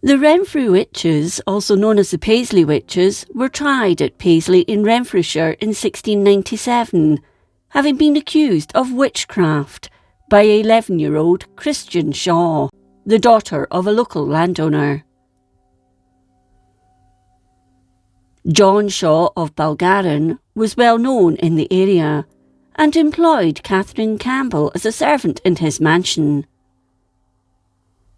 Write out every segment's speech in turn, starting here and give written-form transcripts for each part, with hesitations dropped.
The Renfrew witches, also known as the Paisley witches, were tried at Paisley in Renfrewshire in 1697, having been accused of witchcraft by 11-year-old Christian Shaw, the daughter of a local landowner. John Shaw of Balgarin was well known in the area and employed Catherine Campbell as a servant in his mansion.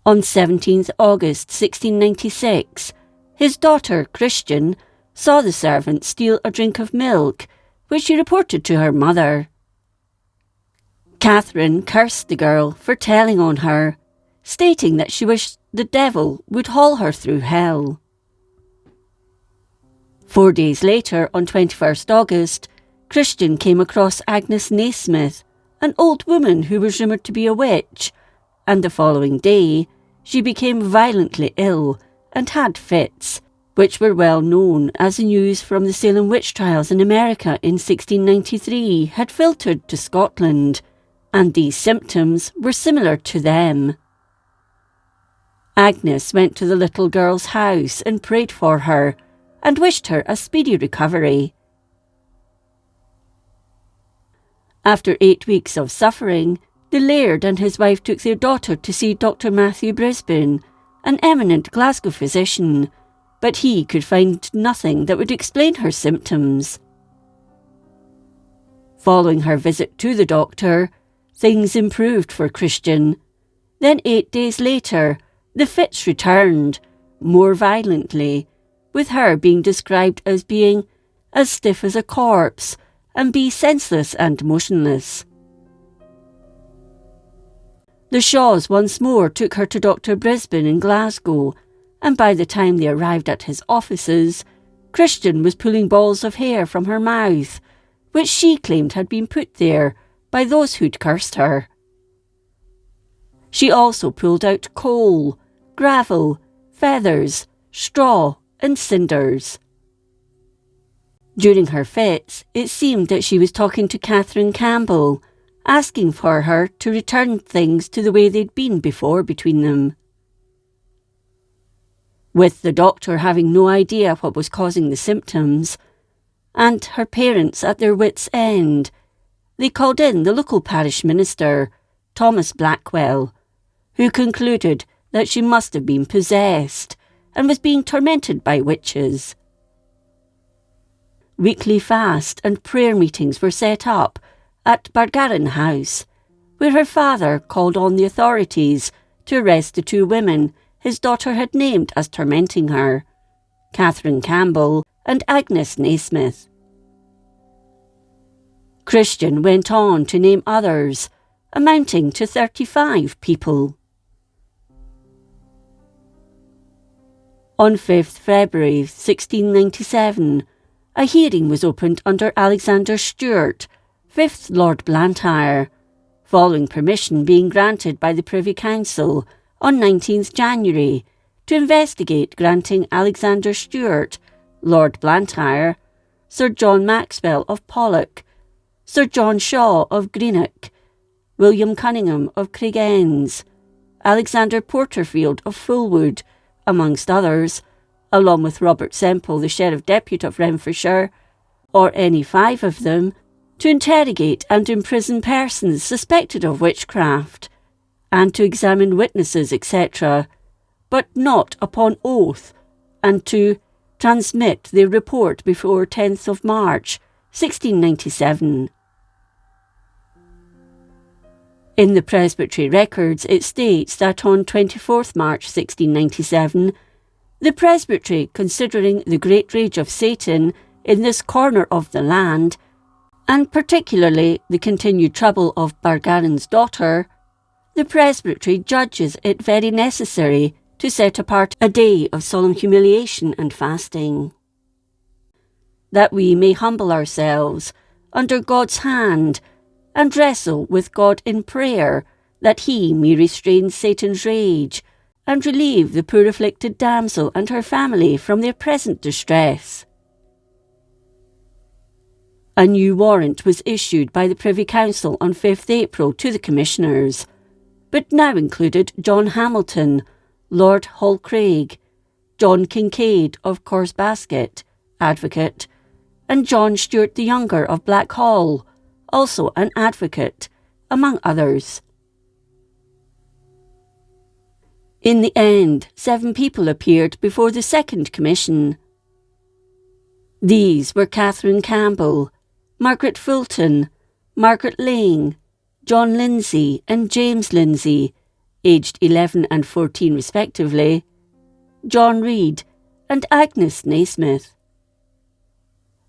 On 17th August 1696, his daughter Christian saw the servant steal a drink of milk, which she reported to her mother. Catherine cursed the girl for telling on her, stating that she wished the devil would haul her through hell. 4 days later, on 21st August, Christian came across Agnes Naismith, an old woman who was rumoured to be a witch, and the following day she became violently ill and had fits, which were well known as the news from the Salem witch trials in America in 1693 had filtered to Scotland, and these symptoms were similar to them. Agnes went to the little girl's house and prayed for her, and wished her a speedy recovery. After 8 weeks of suffering, the laird and his wife took their daughter to see Dr. Matthew Brisbane, an eminent Glasgow physician, but he could find nothing that would explain her symptoms. Following her visit to the doctor, things improved for Christian. Then 8 days later, the fits returned, more violently, with her being described as being as stiff as a corpse and be senseless and motionless. The Shaws once more took her to Dr. Brisbane in Glasgow, and by the time they arrived at his offices, Christian was pulling balls of hair from her mouth, which she claimed had been put there by those who'd cursed her. She also pulled out coal, gravel, feathers, straw, and cinders. During her fits, it seemed that she was talking to Catherine Campbell, asking for her to return things to the way they'd been before between them. With the doctor having no idea what was causing the symptoms, and her parents at their wits' end, they called in the local parish minister, Thomas Blackwell, who concluded that she must have been possessed and was being tormented by witches. Weekly fast and prayer meetings were set up at Bargarin House, where her father called on the authorities to arrest the 2 women his daughter had named as tormenting her, Catherine Campbell and Agnes Naismith. Christian went on to name others, amounting to 35 people. On 5th February 1697, a hearing was opened under Alexander Stewart, 5th Lord Blantyre, following permission being granted by the Privy Council on 19th January to investigate granting Alexander Stewart, Lord Blantyre, Sir John Maxwell of Pollock, Sir John Shaw of Greenock, William Cunningham of Craigends, Alexander Porterfield of Fulwood, amongst others, along with Robert Semple, the Sheriff Depute of Renfrewshire, or any 5 of them, to interrogate and imprison persons suspected of witchcraft, and to examine witnesses, etc., but not upon oath, and to transmit their report before 10th of March, 1697. In the Presbytery records it states that on 24th March 1697, the Presbytery, considering the great rage of Satan in this corner of the land, and particularly the continued trouble of Bargarin's daughter, the Presbytery judges it very necessary to set apart a day of solemn humiliation and fasting, that we may humble ourselves under God's hand and wrestle with God in prayer, that he may restrain Satan's rage and relieve the poor afflicted damsel and her family from their present distress. A new warrant was issued by the Privy Council on 5th April to the Commissioners, but now included John Hamilton, Lord Hallcraig, John Kincaid of Corsbasket, advocate, and John Stuart the Younger of Blackhall, also an advocate, among others. In the end, 7 people appeared before the Second Commission. These were Catherine Campbell, Margaret Fulton, Margaret Lang, John Lindsay and James Lindsay, aged 11 and 14 respectively, John Reed and Agnes Naismith.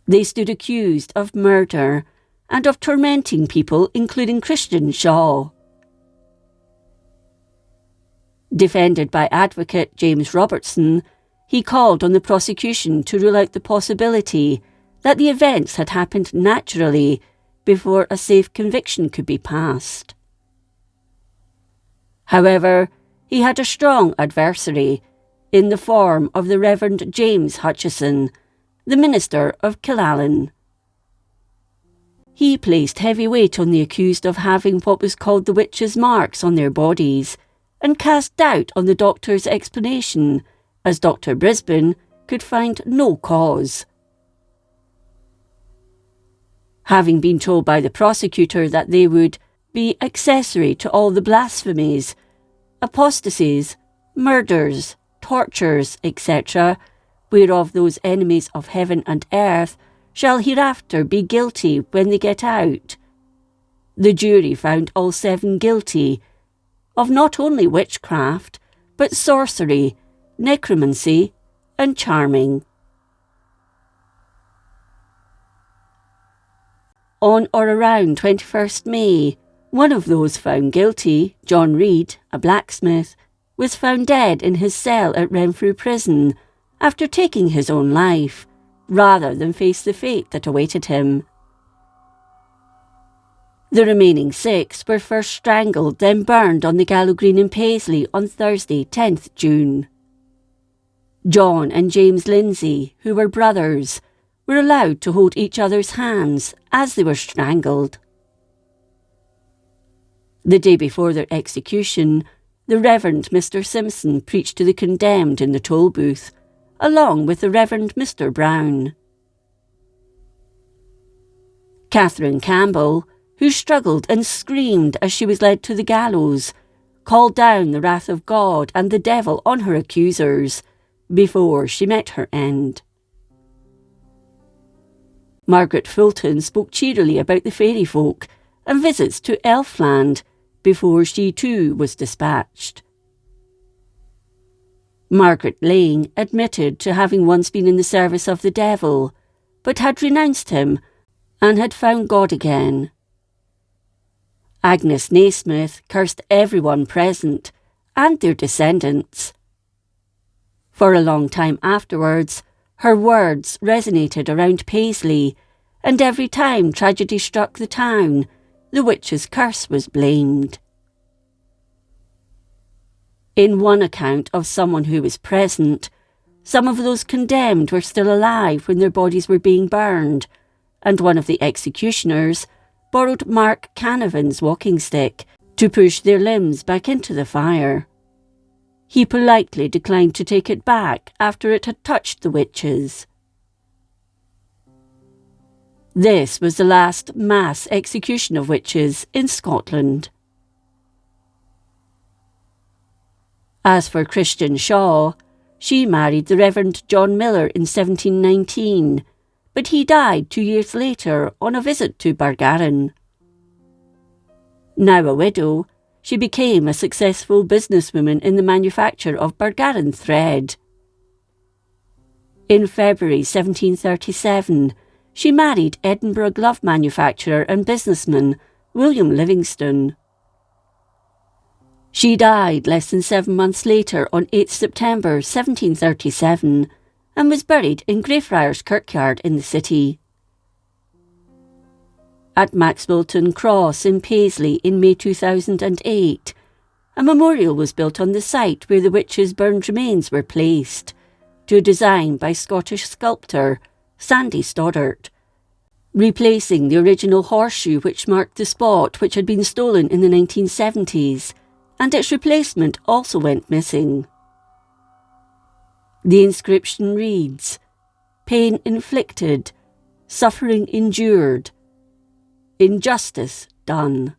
They stood accused of murder and of tormenting people, including Christian Shaw. Defended by advocate James Robertson, he called on the prosecution to rule out the possibility that the events had happened naturally before a safe conviction could be passed. However, he had a strong adversary in the form of the Reverend James Hutchison, the minister of Killalen. He placed heavy weight on the accused of having what was called the witches' marks on their bodies, and cast doubt on the doctor's explanation, as Dr. Brisbane could find no cause. Having been told by the prosecutor that they would be accessory to all the blasphemies, apostasies, murders, tortures, etc., whereof those enemies of heaven and earth shall hereafter be guilty when they get out, the jury found all 7 guilty of not only witchcraft, but sorcery, necromancy, and charming. On or around 21st May, one of those found guilty, John Reed, a blacksmith, was found dead in his cell at Renfrew prison after taking his own life, rather than face the fate that awaited him. The remaining 6 were first strangled, then burned on the Gallows Green in Paisley on Thursday, 10th June. John and James Lindsay, who were brothers, were allowed to hold each other's hands as they were strangled. The day before their execution, the Reverend Mr. Simpson preached to the condemned in the toll booth, along with the Reverend Mr. Brown. Catherine Campbell, who struggled and screamed as she was led to the gallows, called down the wrath of God and the devil on her accusers before she met her end. Margaret Fulton spoke cheerily about the fairy folk and visits to Elfland before she too was dispatched. Margaret Lang admitted to having once been in the service of the devil, but had renounced him and had found God again. Agnes Naismith cursed everyone present and their descendants. For a long time afterwards, her words resonated around Paisley, and every time tragedy struck the town, the witch's curse was blamed. In one account of someone who was present, some of those condemned were still alive when their bodies were being burned, and one of the executioners borrowed Mark Canavan's walking stick to push their limbs back into the fire. He politely declined to take it back after it had touched the witches. This was the last mass execution of witches in Scotland. As for Christian Shaw, she married the Reverend John Miller in 1719, but he died 2 years later on a visit to Bargarran. Now a widow, she became a successful businesswoman in the manufacture of Bargarran thread. In February 1737, she married Edinburgh glove manufacturer and businessman William Livingston. She died less than 7 months later on 8 September 1737 and was buried in Greyfriars Kirkyard in the city. At Maxwelton Cross in Paisley in May 2008, a memorial was built on the site where the witches' burned remains were placed, to a design by Scottish sculptor Sandy Stoddart, replacing the original horseshoe which marked the spot which had been stolen in the 1970s, and its replacement also went missing. The inscription reads, "Pain inflicted, suffering endured, injustice done."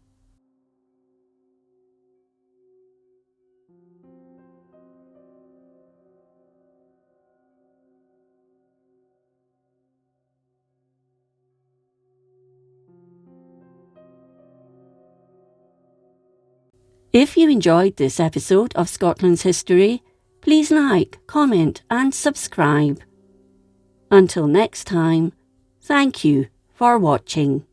If you enjoyed this episode of Scotland's History, please like, comment and subscribe. Until next time, thank you for watching.